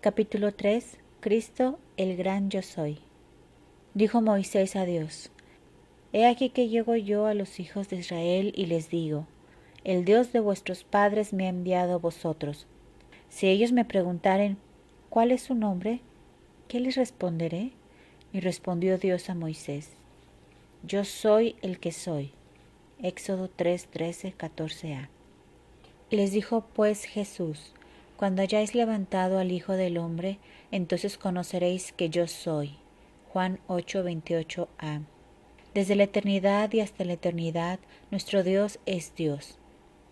Capítulo 3. Cristo, el gran yo soy. Dijo Moisés a Dios: He aquí que llego yo a los hijos de Israel y les digo: El Dios de vuestros padres me ha enviado a vosotros. Si ellos me preguntaren: ¿Cuál es su nombre?, ¿qué les responderé? Y respondió Dios a Moisés: Yo soy el que soy. Éxodo 3:13-14a. Les dijo pues Jesús: Cuando hayáis levantado al Hijo del Hombre, entonces conoceréis que yo soy. Juan 8:28a. Desde la eternidad y hasta la eternidad, nuestro Dios es Dios.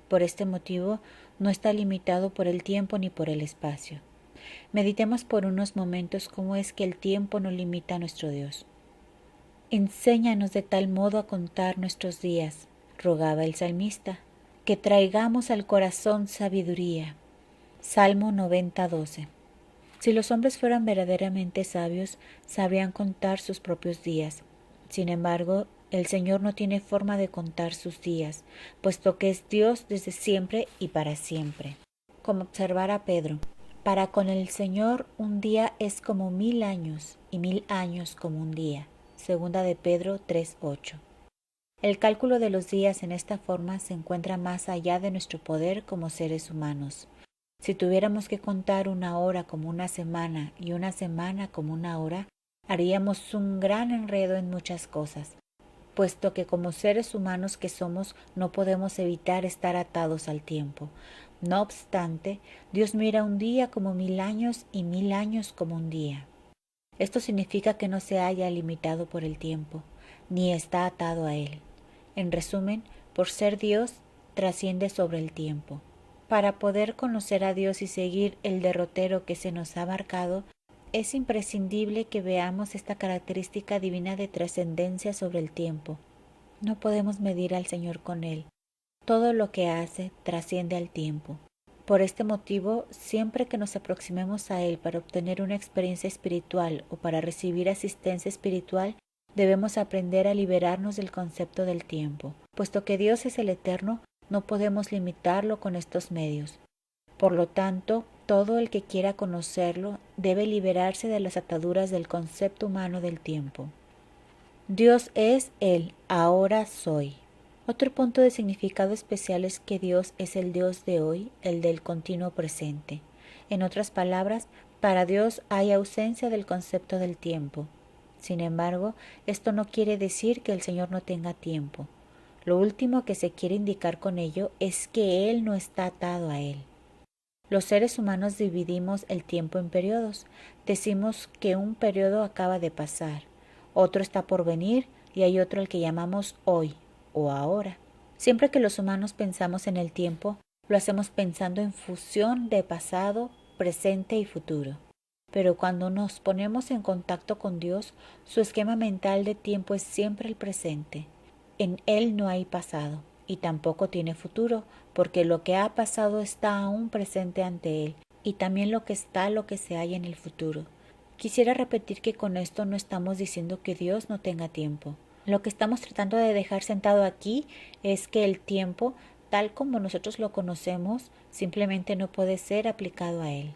Por este motivo, no está limitado por el tiempo ni por el espacio. Meditemos por unos momentos cómo es que el tiempo no limita a nuestro Dios. Enséñanos de tal modo a contar nuestros días, rogaba el salmista, que traigamos al corazón sabiduría. Salmo 90:12. Si los hombres fueran verdaderamente sabios, sabrían contar sus propios días. Sin embargo, el Señor no tiene forma de contar sus días, puesto que es Dios desde siempre y para siempre. Como observara Pedro: para con el Señor un día es como 1000 años, y 1000 años como un día. Segunda de Pedro 3:8. El cálculo de los días en esta forma se encuentra más allá de nuestro poder como seres humanos. Si tuviéramos que contar una hora como una semana y una semana como una hora, haríamos un gran enredo en muchas cosas, puesto que como seres humanos que somos no podemos evitar estar atados al tiempo. No obstante, Dios mira un día como 1000 años y 1000 años como un día. Esto significa que no se halla limitado por el tiempo, ni está atado a él. En resumen, por ser Dios, trasciende sobre el tiempo. Para poder conocer a Dios y seguir el derrotero que se nos ha marcado, es imprescindible que veamos esta característica divina de trascendencia sobre el tiempo. No podemos medir al Señor con él. Todo lo que hace trasciende al tiempo. Por este motivo, siempre que nos aproximemos a Él para obtener una experiencia espiritual o para recibir asistencia espiritual, debemos aprender a liberarnos del concepto del tiempo. Puesto que Dios es el Eterno, no podemos limitarlo con estos medios. Por lo tanto, todo el que quiera conocerlo debe liberarse de las ataduras del concepto humano del tiempo. Dios es el ahora soy. Otro punto de significado especial es que Dios es el Dios de hoy, el del continuo presente. En otras palabras, para Dios hay ausencia del concepto del tiempo. Sin embargo, esto no quiere decir que el Señor no tenga tiempo. Lo último que se quiere indicar con ello es que Él no está atado a Él. Los seres humanos dividimos el tiempo en periodos. Decimos que un periodo acaba de pasar, otro está por venir y hay otro al que llamamos hoy o ahora. Siempre que los humanos pensamos en el tiempo, lo hacemos pensando en fusión de pasado, presente y futuro. Pero cuando nos ponemos en contacto con Dios, su esquema mental de tiempo es siempre el presente. En Él no hay pasado y tampoco tiene futuro, porque lo que ha pasado está aún presente ante Él, y también lo que se halla en el futuro. Quisiera repetir que con esto no estamos diciendo que Dios no tenga tiempo. Lo que estamos tratando de dejar sentado aquí es que el tiempo, tal como nosotros lo conocemos, simplemente no puede ser aplicado a Él.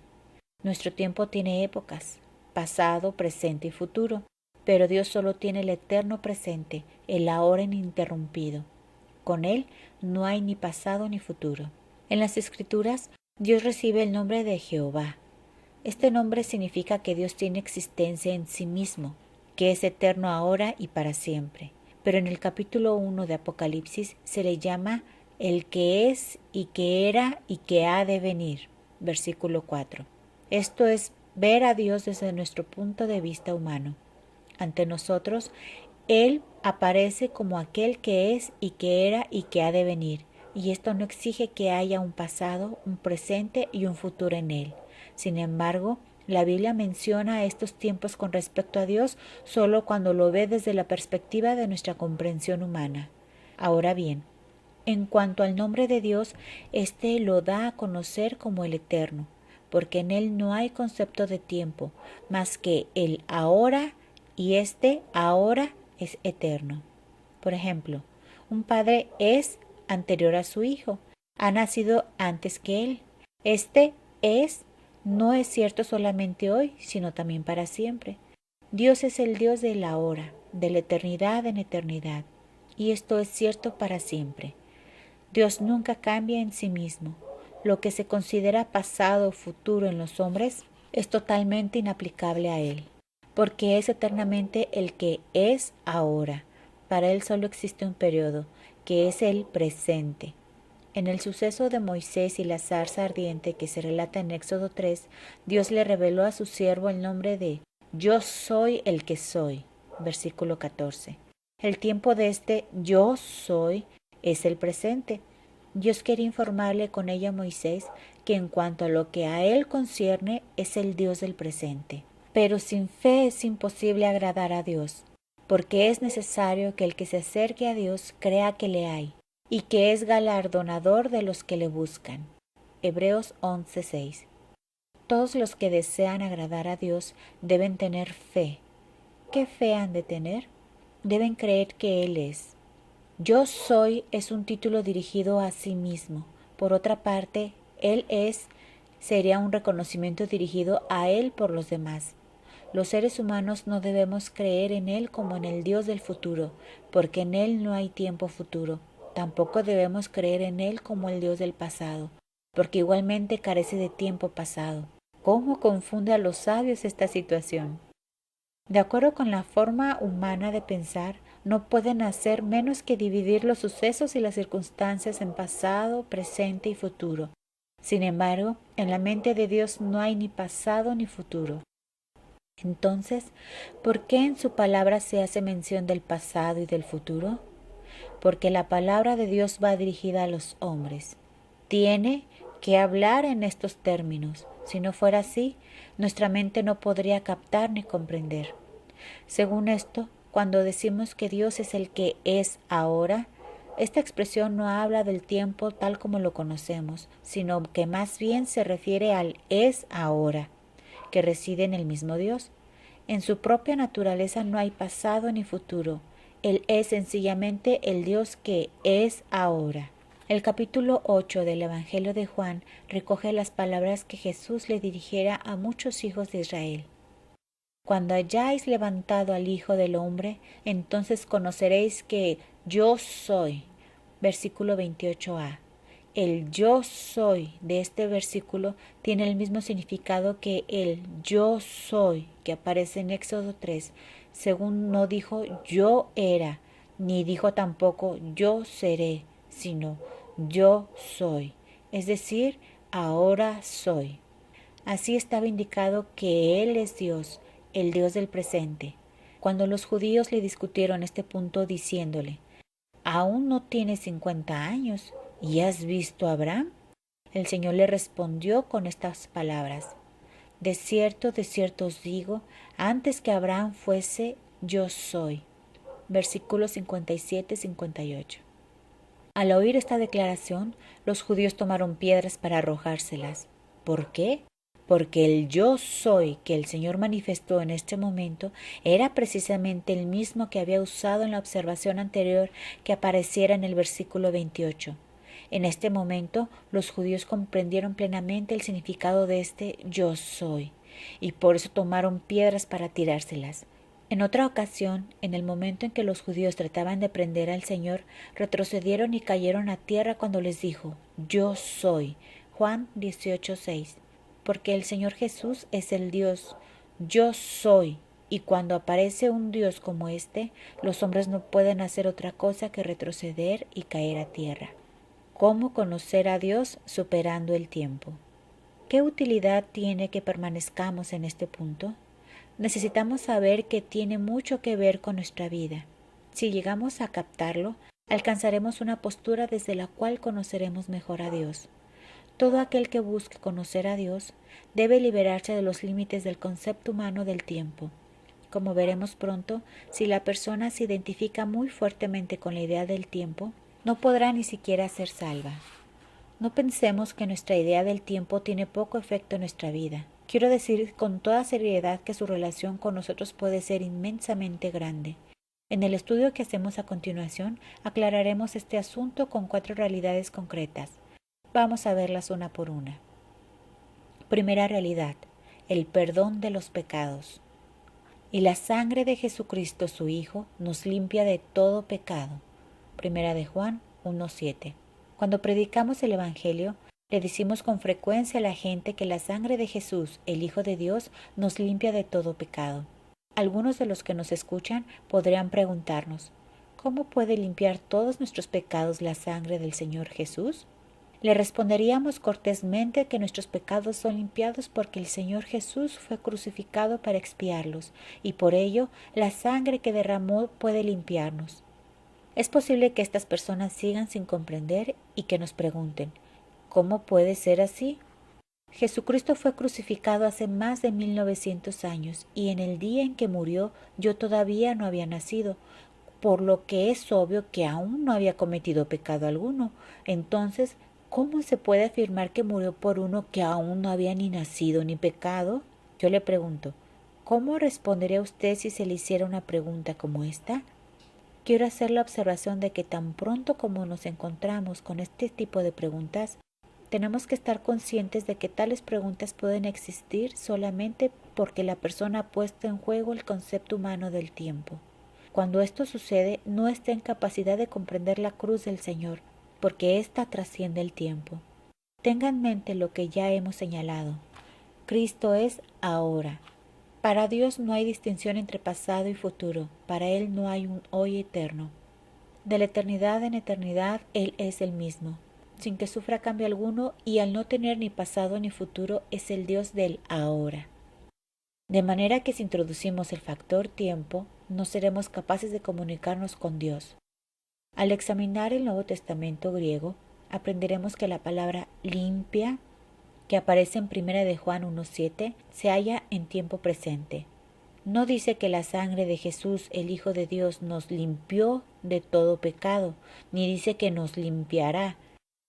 Nuestro tiempo tiene épocas, pasado, presente y futuro, pero Dios solo tiene el eterno presente, el ahora ininterrumpido. Con Él no hay ni pasado ni futuro. En las Escrituras, Dios recibe el nombre de Jehová. Este nombre significa que Dios tiene existencia en sí mismo, que es eterno ahora y para siempre. Pero en el capítulo 1 de Apocalipsis se le llama el que es y que era y que ha de venir. Versículo 4. Esto es ver a Dios desde nuestro punto de vista humano. Ante nosotros, Él aparece como aquel que es y que era y que ha de venir, y esto no exige que haya un pasado, un presente y un futuro en Él. Sin embargo, la Biblia menciona estos tiempos con respecto a Dios solo cuando lo ve desde la perspectiva de nuestra comprensión humana. Ahora bien, en cuanto al nombre de Dios, éste lo da a conocer como el Eterno, porque en Él no hay concepto de tiempo, más que el ahora, y este ahora es eterno. Por ejemplo, un padre es anterior a su hijo, ha nacido antes que él. Este es no es cierto solamente hoy, sino también para siempre. Dios es el Dios de la hora, de la eternidad en eternidad, y esto es cierto para siempre. Dios nunca cambia en sí mismo. Lo que se considera pasado o futuro en los hombres es totalmente inaplicable a Él, porque es eternamente el que es ahora. Para Él solo existe un periodo, que es el presente. En el suceso de Moisés y la zarza ardiente que se relata en Éxodo 3, Dios le reveló a su siervo el nombre de Yo soy el que soy, versículo 14. El tiempo de este Yo soy es el presente. Dios quería informarle con ella a Moisés que en cuanto a lo que a él concierne es el Dios del presente. Pero sin fe es imposible agradar a Dios, porque es necesario que el que se acerque a Dios crea que le hay, y que es galardonador de los que le buscan. Hebreos 11:6. Todos los que desean agradar a Dios deben tener fe. ¿Qué fe han de tener? Deben creer que Él es. Yo soy es un título dirigido a sí mismo. Por otra parte, Él es sería un reconocimiento dirigido a Él por los demás. Los seres humanos no debemos creer en Él como en el Dios del futuro, porque en Él no hay tiempo futuro. Tampoco debemos creer en Él como el Dios del pasado, porque igualmente carece de tiempo pasado. ¿Cómo confunde a los sabios esta situación? De acuerdo con la forma humana de pensar, no pueden hacer menos que dividir los sucesos y las circunstancias en pasado, presente y futuro. Sin embargo, en la mente de Dios no hay ni pasado ni futuro. Entonces, ¿por qué en su palabra se hace mención del pasado y del futuro? Porque la palabra de Dios va dirigida a los hombres. Tiene que hablar en estos términos. Si no fuera así, nuestra mente no podría captar ni comprender. Según esto, cuando decimos que Dios es el que es ahora, esta expresión no habla del tiempo tal como lo conocemos, sino que más bien se refiere al es ahora, que reside en el mismo Dios. En su propia naturaleza no hay pasado ni futuro. Él es sencillamente el Dios que es ahora. El capítulo 8 del Evangelio de Juan recoge las palabras que Jesús le dirigiera a muchos hijos de Israel. Cuando hayáis levantado al Hijo del Hombre, entonces conoceréis que yo soy. Versículo 28a. El yo soy de este versículo tiene el mismo significado que el yo soy que aparece en Éxodo 3, según no dijo yo era, ni dijo tampoco yo seré, sino yo soy, es decir, ahora soy. Así estaba indicado que Él es Dios, el Dios del presente. Cuando los judíos le discutieron este punto diciéndole, ¿aún no tienes 50 años y has visto a Abraham? El Señor le respondió con estas palabras, de cierto os digo, antes que Abraham fuese, yo soy. Versículos 57-58. Al oír esta declaración, los judíos tomaron piedras para arrojárselas. ¿Por qué? Porque el yo soy que el Señor manifestó en este momento era precisamente el mismo que había usado en la observación anterior que apareciera en el versículo 28. En este momento los judíos comprendieron plenamente el significado de este yo soy, y por eso tomaron piedras para tirárselas. En otra ocasión, en el momento en que los judíos trataban de prender al Señor, retrocedieron y cayeron a tierra cuando les dijo, yo soy. Juan 18:6. Porque el Señor Jesús es el Dios, yo soy, y cuando aparece un Dios como este, los hombres no pueden hacer otra cosa que retroceder y caer a tierra. ¿Cómo conocer a Dios superando el tiempo? ¿Qué utilidad tiene que permanezcamos en este punto? Necesitamos saber que tiene mucho que ver con nuestra vida. Si llegamos a captarlo, alcanzaremos una postura desde la cual conoceremos mejor a Dios. Todo aquel que busque conocer a Dios debe liberarse de los límites del concepto humano del tiempo. Como veremos pronto, si la persona se identifica muy fuertemente con la idea del tiempo, no podrá ni siquiera ser salva. No pensemos que nuestra idea del tiempo tiene poco efecto en nuestra vida. Quiero decir con toda seriedad que su relación con nosotros puede ser inmensamente grande. En el estudio que hacemos a continuación, aclararemos este asunto con 4 realidades concretas. Vamos a verlas una por una. Primera realidad, el perdón de los pecados. Y la sangre de Jesucristo, su Hijo, nos limpia de todo pecado. Primera de Juan 1:7. Cuando predicamos el Evangelio, le decimos con frecuencia a la gente que la sangre de Jesús, el Hijo de Dios, nos limpia de todo pecado. Algunos de los que nos escuchan podrían preguntarnos, ¿cómo puede limpiar todos nuestros pecados la sangre del Señor Jesús? Le responderíamos cortésmente que nuestros pecados son limpiados porque el Señor Jesús fue crucificado para expiarlos, y por ello la sangre que derramó puede limpiarnos. Es posible que estas personas sigan sin comprender y que nos pregunten, ¿cómo puede ser así? Jesucristo fue crucificado hace más de 1900 años y en el día en que murió yo todavía no había nacido, por lo que es obvio que aún no había cometido pecado alguno. Entonces, ¿cómo se puede afirmar que murió por uno que aún no había ni nacido ni pecado? Yo le pregunto, ¿cómo respondería usted si se le hiciera una pregunta como esta? Quiero hacer la observación de que tan pronto como nos encontramos con este tipo de preguntas, tenemos que estar conscientes de que tales preguntas pueden existir solamente porque la persona ha puesto en juego el concepto humano del tiempo. Cuando esto sucede, no está en capacidad de comprender la cruz del Señor, porque ésta trasciende el tiempo. Tenga en mente lo que ya hemos señalado. Cristo es ahora. Para Dios no hay distinción entre pasado y futuro. Para Él no hay un hoy eterno. De la eternidad en eternidad, Él es el mismo, sin que sufra cambio alguno, y al no tener ni pasado ni futuro, es el Dios del ahora. De manera que si introducimos el factor tiempo, no seremos capaces de comunicarnos con Dios. Al examinar el Nuevo Testamento griego, aprenderemos que la palabra limpia, que aparece en 1 de Juan 1:7, se halla en tiempo presente. No dice que la sangre de Jesús, el Hijo de Dios, nos limpió de todo pecado, ni dice que nos limpiará.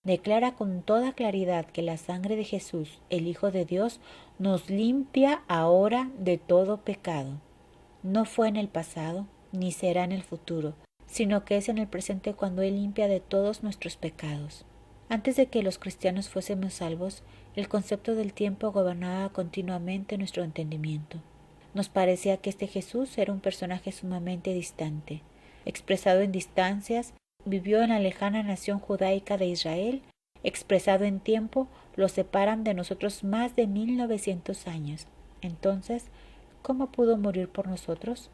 Declara con toda claridad que la sangre de Jesús, el Hijo de Dios, nos limpia ahora de todo pecado. No fue en el pasado, ni será en el futuro, sino que es en el presente cuando Él limpia de todos nuestros pecados. Antes de que los cristianos fuésemos salvos, el concepto del tiempo gobernaba continuamente nuestro entendimiento. Nos parecía que este Jesús era un personaje sumamente distante. Expresado en distancias, vivió en la lejana nación judaica de Israel. Expresado en tiempo, lo separan de nosotros más de 1900 años. Entonces, ¿cómo pudo morir por nosotros?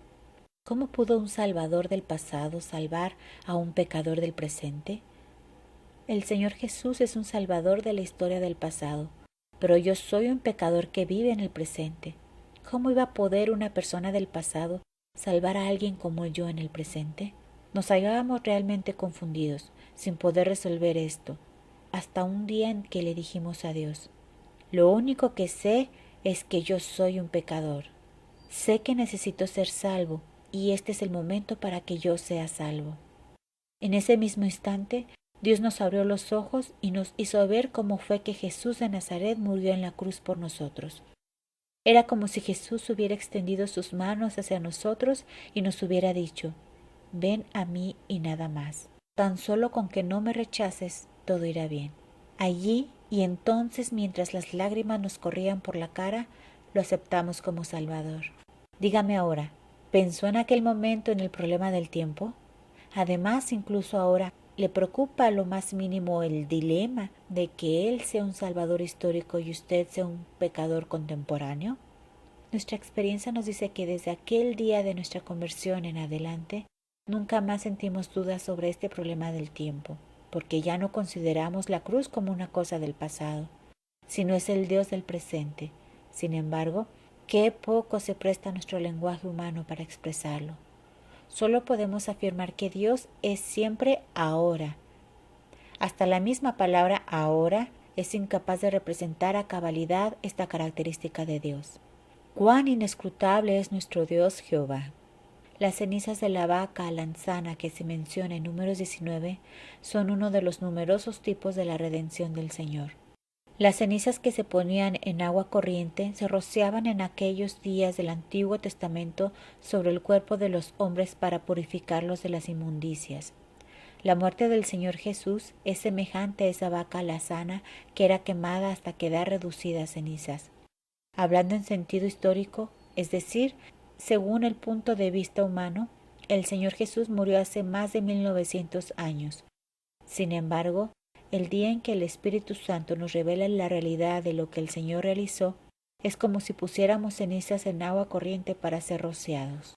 ¿Cómo pudo un salvador del pasado salvar a un pecador del presente? El Señor Jesús es un salvador de la historia del pasado, pero yo soy un pecador que vive en el presente. ¿Cómo iba a poder una persona del pasado salvar a alguien como yo en el presente? Nos hallábamos realmente confundidos, sin poder resolver esto, hasta un día en que le dijimos a Dios, lo único que sé es que yo soy un pecador. Sé que necesito ser salvo, y este es el momento para que yo sea salvo. En ese mismo instante, Dios nos abrió los ojos y nos hizo ver cómo fue que Jesús de Nazaret murió en la cruz por nosotros. Era como si Jesús hubiera extendido sus manos hacia nosotros y nos hubiera dicho, ven a mí y nada más. Tan solo con que no me rechaces, todo irá bien. Allí y entonces, mientras las lágrimas nos corrían por la cara, lo aceptamos como Salvador. Dígame ahora, ¿pensó en aquel momento en el problema del tiempo? Además, incluso ahora, ¿le preocupa lo más mínimo el dilema de que Él sea un Salvador histórico y usted sea un pecador contemporáneo? Nuestra experiencia nos dice que desde aquel día de nuestra conversión en adelante, nunca más sentimos dudas sobre este problema del tiempo, porque ya no consideramos la cruz como una cosa del pasado, sino es el Dios del presente. Sin embargo, qué poco se presta nuestro lenguaje humano para expresarlo. Solo podemos afirmar que Dios es siempre ahora. Hasta la misma palabra ahora es incapaz de representar a cabalidad esta característica de Dios. ¡Cuán inescrutable es nuestro Dios Jehová! Las cenizas de la vaca lanzana que se menciona en Números 19 son uno de los numerosos tipos de la redención del Señor. Las cenizas que se ponían en agua corriente se rociaban en aquellos días del Antiguo Testamento sobre el cuerpo de los hombres para purificarlos de las inmundicias. La muerte del Señor Jesús es semejante a esa vaca alazana que era quemada hasta quedar reducida a cenizas. Hablando en sentido histórico, es decir, según el punto de vista humano, el Señor Jesús murió hace más de 1900 años. Sin embargo, el día en que el Espíritu Santo nos revela la realidad de lo que el Señor realizó, es como si pusiéramos cenizas en agua corriente para ser rociados.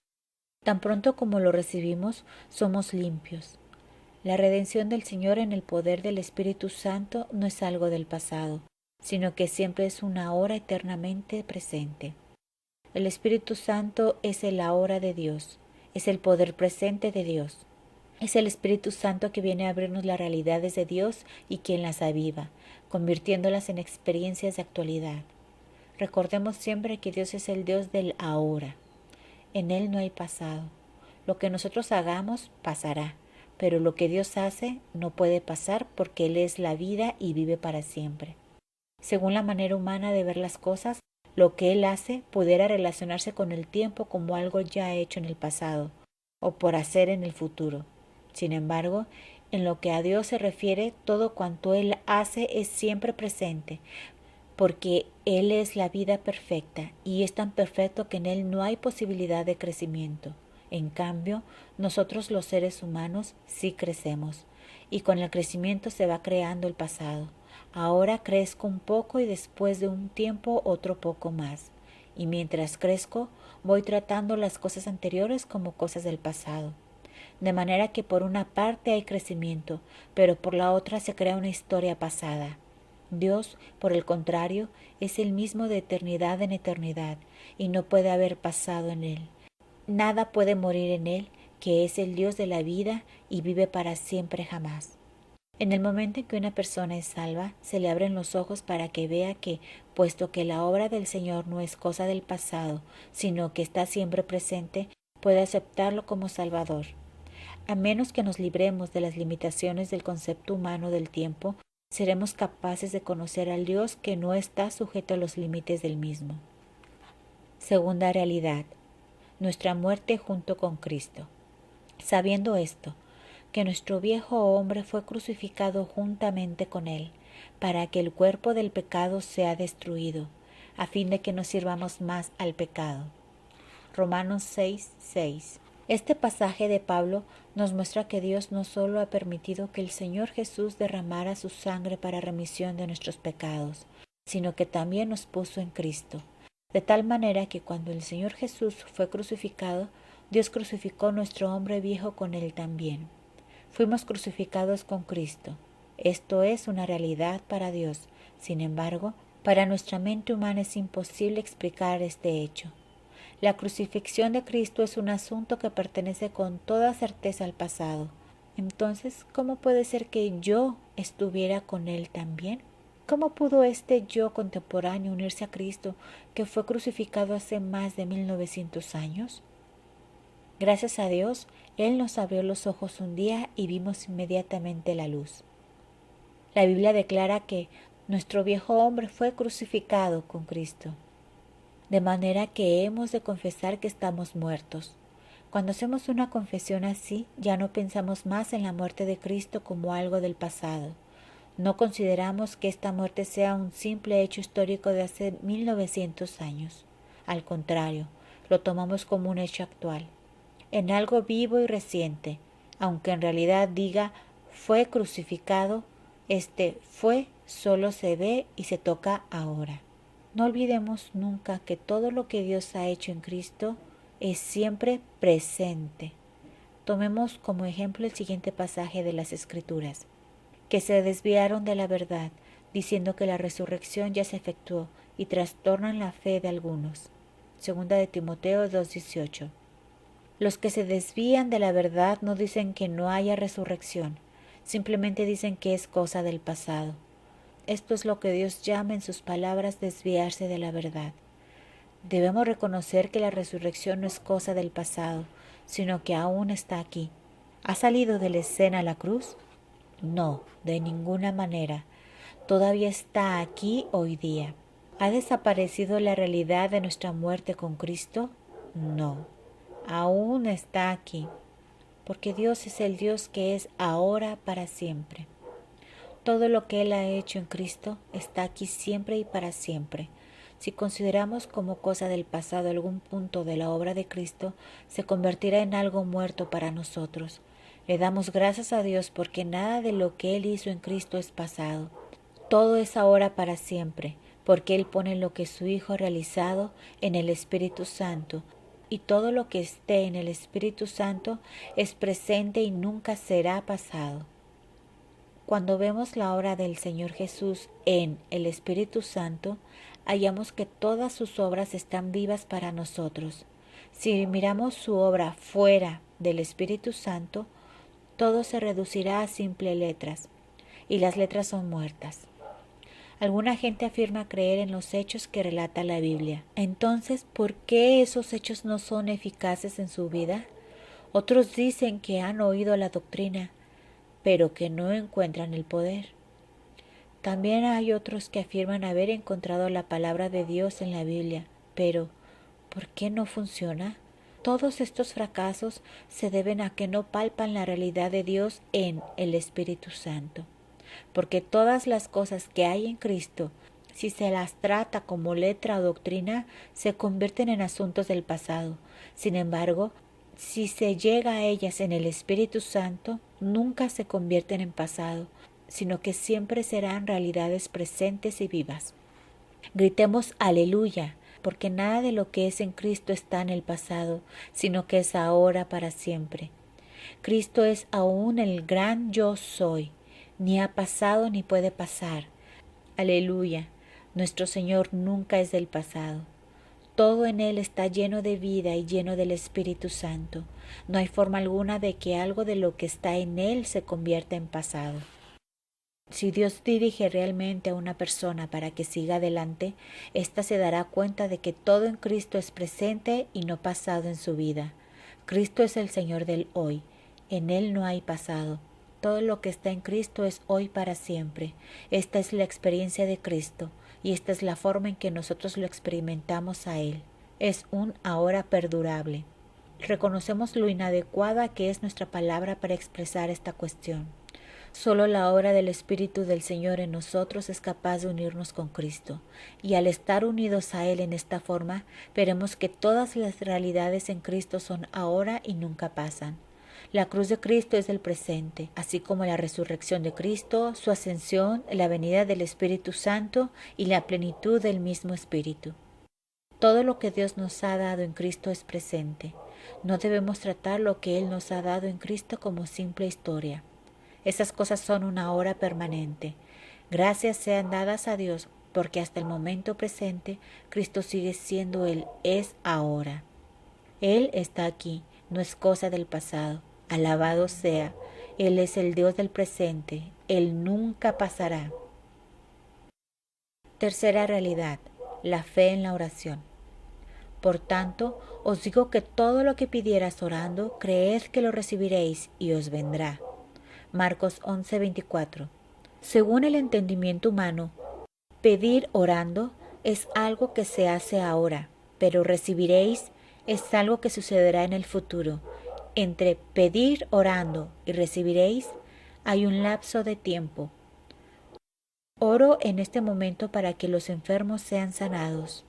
Tan pronto como lo recibimos, somos limpios. La redención del Señor en el poder del Espíritu Santo no es algo del pasado, sino que siempre es una hora eternamente presente. El Espíritu Santo es el ahora de Dios, es el poder presente de Dios. Es el Espíritu Santo que viene a abrirnos las realidades de Dios y quien las aviva, convirtiéndolas en experiencias de actualidad. Recordemos siempre que Dios es el Dios del ahora. En Él no hay pasado. Lo que nosotros hagamos pasará, pero lo que Dios hace no puede pasar porque Él es la vida y vive para siempre. Según la manera humana de ver las cosas, lo que Él hace pudiera relacionarse con el tiempo como algo ya hecho en el pasado o por hacer en el futuro. Sin embargo, en lo que a Dios se refiere, todo cuanto Él hace es siempre presente, porque Él es la vida perfecta y es tan perfecto que en Él no hay posibilidad de crecimiento. En cambio, nosotros los seres humanos sí crecemos, y con el crecimiento se va creando el pasado. Ahora crezco un poco y después de un tiempo otro poco más. Y mientras crezco, voy tratando las cosas anteriores como cosas del pasado. De manera que por una parte hay crecimiento, pero por la otra se crea una historia pasada. Dios, por el contrario, es el mismo de eternidad en eternidad, y no puede haber pasado en Él. Nada puede morir en Él, que es el Dios de la vida y vive para siempre jamás. En el momento en que una persona es salva, se le abren los ojos para que vea que, puesto que la obra del Señor no es cosa del pasado, sino que está siempre presente, puede aceptarlo como Salvador. A menos que nos libremos de las limitaciones del concepto humano del tiempo, seremos capaces de conocer al Dios que no está sujeto a los límites del mismo. Segunda realidad: nuestra muerte junto con Cristo. Sabiendo esto, que nuestro viejo hombre fue crucificado juntamente con él, para que el cuerpo del pecado sea destruido, a fin de que no sirvamos más al pecado. Romanos 6:6. Este pasaje de Pablo nos muestra que Dios no solo ha permitido que el Señor Jesús derramara su sangre para remisión de nuestros pecados, sino que también nos puso en Cristo, de tal manera que cuando el Señor Jesús fue crucificado, Dios crucificó nuestro hombre viejo con él también. Fuimos crucificados con Cristo. Esto es una realidad para Dios. Sin embargo, para nuestra mente humana es imposible explicar este hecho. La crucifixión de Cristo es un asunto que pertenece con toda certeza al pasado. Entonces, ¿cómo puede ser que yo estuviera con Él también? ¿Cómo pudo este yo contemporáneo unirse a Cristo, que fue crucificado hace más de 1900 años? Gracias a Dios, Él nos abrió los ojos un día y vimos inmediatamente la luz. La Biblia declara que nuestro viejo hombre fue crucificado con Cristo, de manera que hemos de confesar que estamos muertos. Cuando hacemos una confesión así, ya no pensamos más en la muerte de Cristo como algo del pasado. No consideramos que esta muerte sea un simple hecho histórico de hace 1900 años. Al contrario, lo tomamos como un hecho actual, en algo vivo y reciente. Aunque en realidad diga fue crucificado, este fue solo se ve y se toca ahora. No olvidemos nunca que todo lo que Dios ha hecho en Cristo es siempre presente. Tomemos como ejemplo el siguiente pasaje de las Escrituras: que se desviaron de la verdad, diciendo que la resurrección ya se efectuó, y trastornan la fe de algunos. Segunda de Timoteo 2:18. Los que se desvían de la verdad no dicen que no haya resurrección, simplemente dicen que es cosa del pasado. Esto es lo que Dios llama en sus palabras desviarse de la verdad. Debemos reconocer que la resurrección no es cosa del pasado, sino que aún está aquí. ¿Ha salido de la escena la cruz? No, de ninguna manera. Todavía está aquí hoy día. ¿Ha desaparecido la realidad de nuestra muerte con Cristo? No, aún está aquí. porque Dios es el Dios que es ahora para siempre. Todo lo que Él ha hecho en Cristo está aquí siempre y para siempre. Si consideramos como cosa del pasado algún punto de la obra de Cristo, se convertirá en algo muerto para nosotros. Le damos gracias a Dios porque nada de lo que Él hizo en Cristo es pasado. Todo es ahora para siempre, porque Él pone lo que su Hijo ha realizado en el Espíritu Santo, y todo lo que esté en el Espíritu Santo es presente y nunca será pasado. Cuando vemos la obra del Señor Jesús en el Espíritu Santo, hallamos que todas sus obras están vivas para nosotros. Si miramos su obra fuera del Espíritu Santo, todo se reducirá a simples letras, y las letras son muertas. Alguna gente afirma creer en los hechos que relata la Biblia. Entonces, ¿por qué esos hechos no son eficaces en su vida? Otros dicen que han oído la doctrina, pero que no encuentran el poder. También hay otros que afirman haber encontrado la palabra de Dios en la Biblia, pero ¿por qué no funciona? Todos estos fracasos se deben a que no palpan la realidad de Dios en el Espíritu Santo, porque todas las cosas que hay en Cristo, si se las trata como letra o doctrina, se convierten en asuntos del pasado. Sin embargo, si se llega a ellas en el Espíritu Santo, nunca se convierten en pasado, sino que siempre serán realidades presentes y vivas. Gritemos aleluya, porque nada de lo que es en Cristo está en el pasado, sino que es ahora para siempre. Cristo es aún el gran yo soy, ni ha pasado ni puede pasar. Aleluya, nuestro Señor nunca es del pasado. Todo en Él está lleno de vida y lleno del Espíritu Santo. No hay forma alguna de que algo de lo que está en Él se convierta en pasado. Si Dios dirige realmente a una persona para que siga adelante, ésta se dará cuenta de que todo en Cristo es presente y no pasado en su vida. Cristo es el Señor del hoy. En Él no hay pasado. Todo lo que está en Cristo es hoy para siempre. Esta es la experiencia de Cristo y esta es la forma en que nosotros lo experimentamos a Él. Es un ahora perdurable. Reconocemos lo inadecuada que es nuestra palabra para expresar esta cuestión. Solo la obra del Espíritu del Señor en nosotros es capaz de unirnos con Cristo, y al estar unidos a Él en esta forma, veremos que todas las realidades en Cristo son ahora y nunca pasan. La cruz de Cristo es el presente, así como la resurrección de Cristo, su ascensión, la venida del Espíritu Santo y la plenitud del mismo Espíritu. Todo lo que Dios nos ha dado en Cristo es presente. No debemos tratar lo que Él nos ha dado en Cristo como simple historia. Esas cosas son una hora permanente. Gracias sean dadas a Dios, porque hasta el momento presente Cristo sigue siendo Él, es ahora. Él está aquí, no es cosa del pasado. Alabado sea, Él es el Dios del presente, Él nunca pasará. Tercera realidad, la fe en la oración. Por tanto, os digo que todo lo que pidieras orando, creed que lo recibiréis y os vendrá. Marcos 11:24. Según el entendimiento humano, pedir orando es algo que se hace ahora, pero recibiréis es algo que sucederá en el futuro. Entre pedir orando y recibiréis hay un lapso de tiempo. Oro en este momento para que los enfermos sean sanados.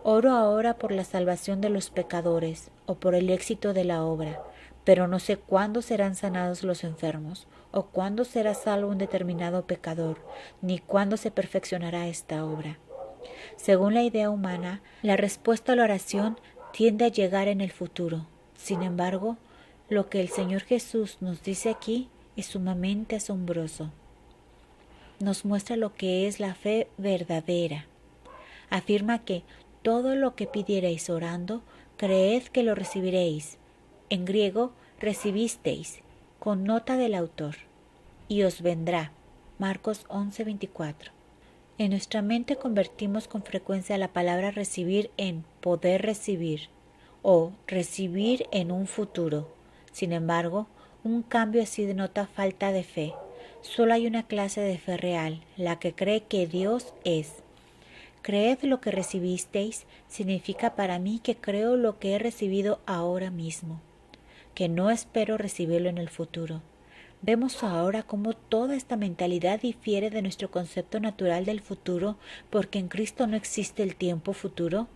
Oro ahora por la salvación de los pecadores o por el éxito de la obra, pero no sé cuándo serán sanados los enfermos o cuándo será salvo un determinado pecador, ni cuándo se perfeccionará esta obra. Según la idea humana, la respuesta a la oración tiende a llegar en el futuro. Sin embargo, lo que el Señor Jesús nos dice aquí es sumamente asombroso. Nos muestra lo que es la fe verdadera. Afirma que todo lo que pidierais orando, creed que lo recibiréis. En griego, recibisteis, con nota del autor. Y os vendrá. Marcos 11:24. En nuestra mente convertimos con frecuencia la palabra recibir en poder recibir o recibir en un futuro. Sin embargo, un cambio así denota falta de fe. Solo hay una clase de fe real, la que cree que Dios es. Creed lo que recibisteis significa para mí que creo lo que he recibido ahora mismo. que no espero recibirlo en el futuro. Vemos ahora cómo toda esta mentalidad difiere de nuestro concepto natural del futuro, porque en Cristo no existe el tiempo futuro.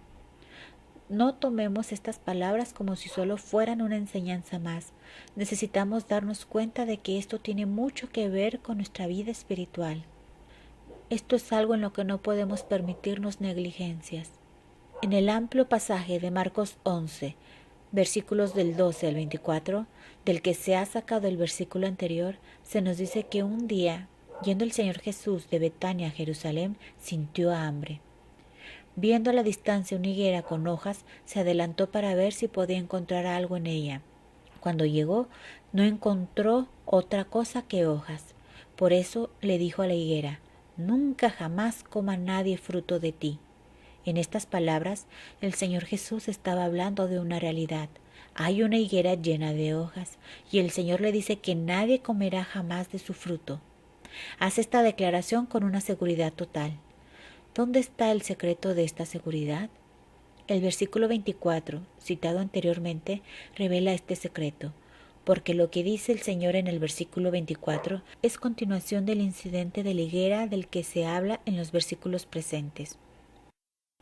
No tomemos estas palabras como si solo fueran una enseñanza más. Necesitamos darnos cuenta de que esto tiene mucho que ver con nuestra vida espiritual. Esto es algo en lo que no podemos permitirnos negligencias. En el amplio pasaje de Marcos 11, versículos del 12 al 24, del que se ha sacado el versículo anterior, se nos dice que un día, yendo el Señor Jesús de Betania a Jerusalén, sintió hambre. Viendo a la distancia una higuera con hojas, se adelantó para ver si podía encontrar algo en ella. Cuando llegó, no encontró otra cosa que hojas. Por eso le dijo a la higuera: «Nunca jamás coma nadie fruto de ti». En estas palabras, el Señor Jesús estaba hablando de una realidad. Hay una higuera llena de hojas, y el Señor le dice que nadie comerá jamás de su fruto. Hace esta declaración con una seguridad total. ¿Dónde está el secreto de esta seguridad? El versículo 24, citado anteriormente, revela este secreto, porque lo que dice el Señor en el versículo 24 es continuación del incidente de la higuera del que se habla en los versículos presentes.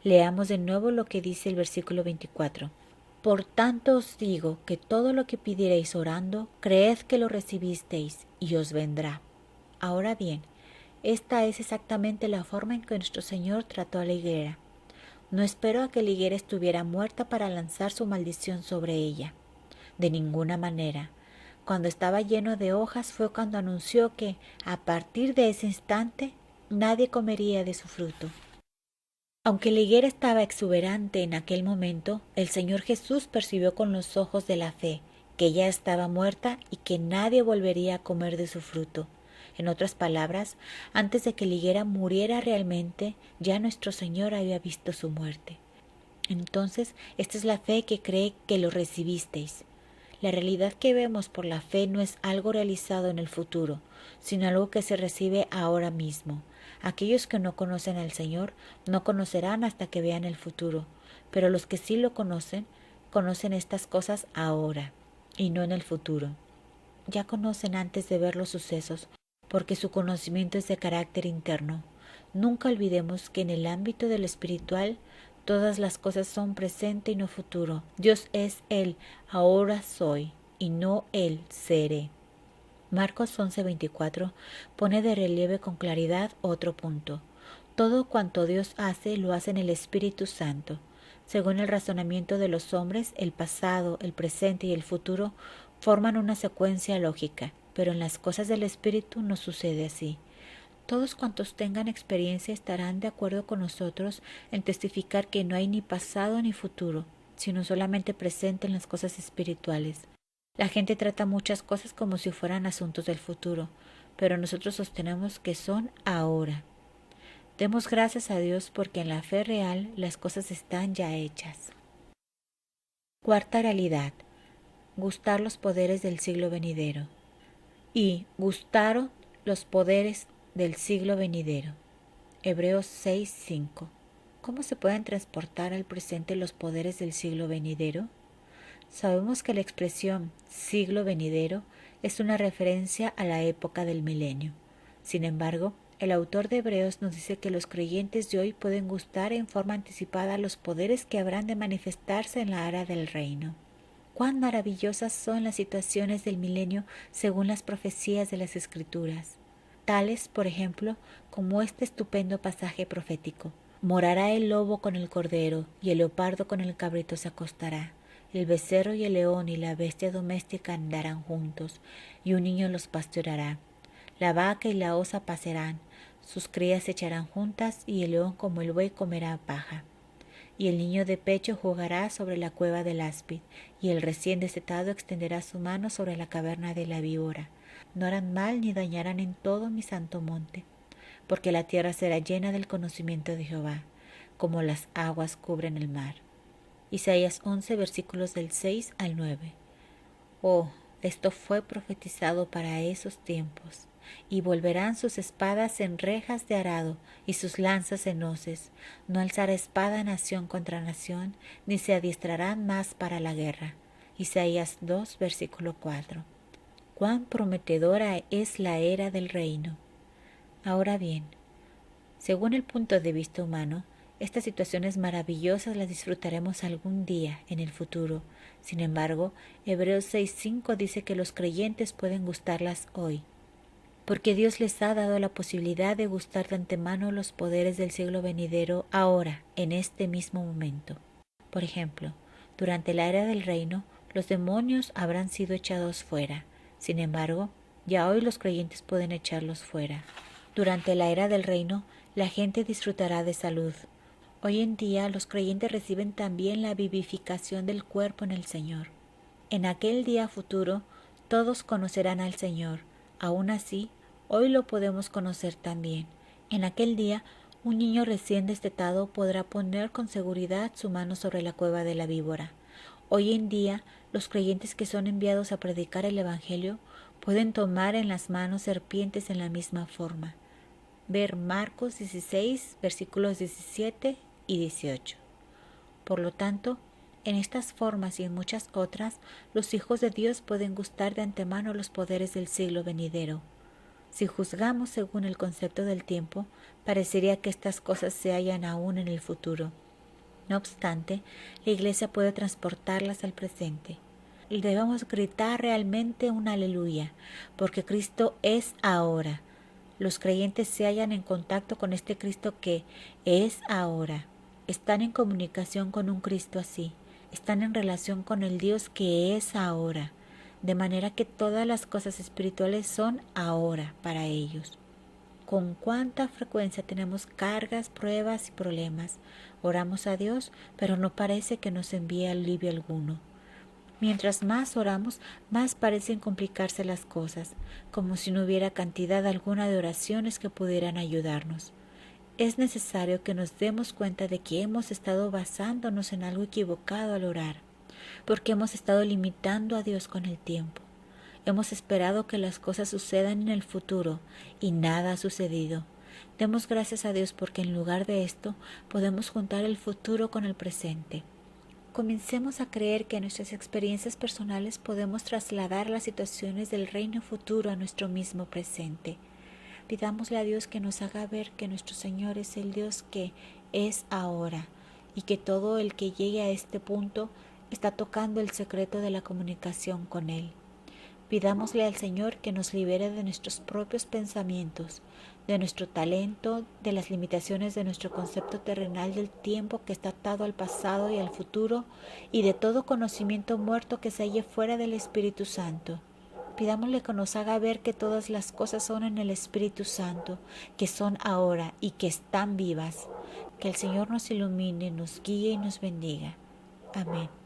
Leamos de nuevo lo que dice el versículo 24. Por tanto os digo que todo lo que pidiereis orando, creed que lo recibisteis y os vendrá. Ahora bien, esta es exactamente la forma en que nuestro Señor trató a la higuera. No esperó a que la higuera estuviera muerta para lanzar su maldición sobre ella. De ninguna manera. Cuando estaba lleno de hojas fue cuando anunció que, a partir de ese instante, nadie comería de su fruto. Aunque la higuera estaba exuberante en aquel momento, el Señor Jesús percibió con los ojos de la fe que ya estaba muerta y que nadie volvería a comer de su fruto. En otras palabras, antes de que la higuera muriera realmente, ya nuestro Señor había visto su muerte. Entonces, esta es la fe que cree que lo recibisteis. La realidad que vemos por la fe no es algo realizado en el futuro, sino algo que se recibe ahora mismo. Aquellos que no conocen al Señor no conocerán hasta que vean el futuro, pero los que sí lo conocen, conocen estas cosas ahora y no en el futuro. Ya conocen antes de ver los sucesos, porque su conocimiento es de carácter interno. Nunca olvidemos que en el ámbito de lo espiritual todas las cosas son presente y no futuro. Dios es el ahora soy y no el seré. Marcos 11:24 pone de relieve con claridad otro punto. Todo cuanto Dios hace, lo hace en el Espíritu Santo. Según el razonamiento de los hombres, el pasado, el presente y el futuro forman una secuencia lógica, pero en las cosas del Espíritu no sucede así. Todos cuantos tengan experiencia estarán de acuerdo con nosotros en testificar que no hay ni pasado ni futuro, sino solamente presente en las cosas espirituales. La gente trata muchas cosas como si fueran asuntos del futuro, pero nosotros sostenemos que son ahora. Demos gracias a Dios porque en la fe real las cosas están ya hechas. Cuarta realidad: gustar los poderes del siglo venidero. Y gustaron los poderes del siglo venidero. Hebreos 6:5. ¿Cómo se pueden transportar al presente los poderes del siglo venidero? Sabemos que la expresión siglo venidero es una referencia a la época del milenio. Sin embargo, el autor de Hebreos nos dice que los creyentes de hoy pueden gustar en forma anticipada los poderes que habrán de manifestarse en la era del reino. Cuán maravillosas son las situaciones del milenio según las profecías de las Escrituras. Tales, por ejemplo, como este estupendo pasaje profético. Morará el lobo con el cordero, y el leopardo con el cabrito se acostará. El becerro y el león y la bestia doméstica andarán juntos, y un niño los pastoreará. La vaca y la osa pasarán, sus crías se echarán juntas, y el león como el buey comerá paja. Y el niño de pecho jugará sobre la cueva del áspid, y el recién destetado extenderá su mano sobre la caverna de la víbora. No harán mal ni dañarán en todo mi santo monte, porque la tierra será llena del conocimiento de Jehová, como las aguas cubren el mar. Isaías 11, versículos del 6 al 9. Oh, esto fue profetizado para esos tiempos. Y volverán sus espadas en rejas de arado y sus lanzas en hoces. No alzará espada nación contra nación, ni se adiestrarán más para la guerra. Isaías 2, versículo 4. Cuán prometedora es la era del reino. Ahora bien, según el punto de vista humano, estas situaciones maravillosas las disfrutaremos algún día en el futuro. Sin embargo, Hebreos 6:5 dice que los creyentes pueden gustarlas hoy, porque Dios les ha dado la posibilidad de gustar de antemano los poderes del siglo venidero ahora, en este mismo momento. Por ejemplo, durante la era del reino, los demonios habrán sido echados fuera. Sin embargo, ya hoy los creyentes pueden echarlos fuera. Durante la era del reino, la gente disfrutará de salud. Hoy en día, los creyentes reciben también la vivificación del cuerpo en el Señor. En aquel día futuro, todos conocerán al Señor. Aún así, hoy lo podemos conocer también. En aquel día, un niño recién destetado podrá poner con seguridad su mano sobre la cueva de la víbora. Hoy en día, los creyentes que son enviados a predicar el Evangelio pueden tomar en las manos serpientes en la misma forma. Ver Marcos 16, versículos 17 y 18. Por lo tanto, en estas formas y en muchas otras, los hijos de Dios pueden gustar de antemano los poderes del siglo venidero. Si juzgamos según el concepto del tiempo, parecería que estas cosas se hallan aún en el futuro. No obstante, la Iglesia puede transportarlas al presente. Y debemos gritar realmente un aleluya, porque Cristo es ahora. Los creyentes se hallan en contacto con este Cristo que es ahora. Están en comunicación con un Cristo así. Están en relación con el Dios que es ahora. De manera que todas las cosas espirituales son ahora para ellos. Con cuánta frecuencia tenemos cargas, pruebas y problemas. Oramos a Dios, pero no parece que nos envíe alivio alguno. Mientras más oramos, más parecen complicarse las cosas, como si no hubiera cantidad alguna de oraciones que pudieran ayudarnos. Es necesario que nos demos cuenta de que hemos estado basándonos en algo equivocado al orar, porque hemos estado limitando a Dios con el tiempo. Hemos esperado que las cosas sucedan en el futuro y nada ha sucedido. Demos gracias a Dios porque en lugar de esto podemos juntar el futuro con el presente. Comencemos a creer que en nuestras experiencias personales podemos trasladar las situaciones del reino futuro a nuestro mismo presente. Pidámosle a Dios que nos haga ver que nuestro Señor es el Dios que es ahora y que todo el que llegue a este punto está tocando el secreto de la comunicación con Él. Pidámosle al Señor que nos libere de nuestros propios pensamientos, de nuestro talento, de las limitaciones de nuestro concepto terrenal del tiempo que está atado al pasado y al futuro, y de todo conocimiento muerto que se halle fuera del Espíritu Santo. Pidámosle que nos haga ver que todas las cosas son en el Espíritu Santo, que son ahora y que están vivas. Que el Señor nos ilumine, nos guíe y nos bendiga. Amén.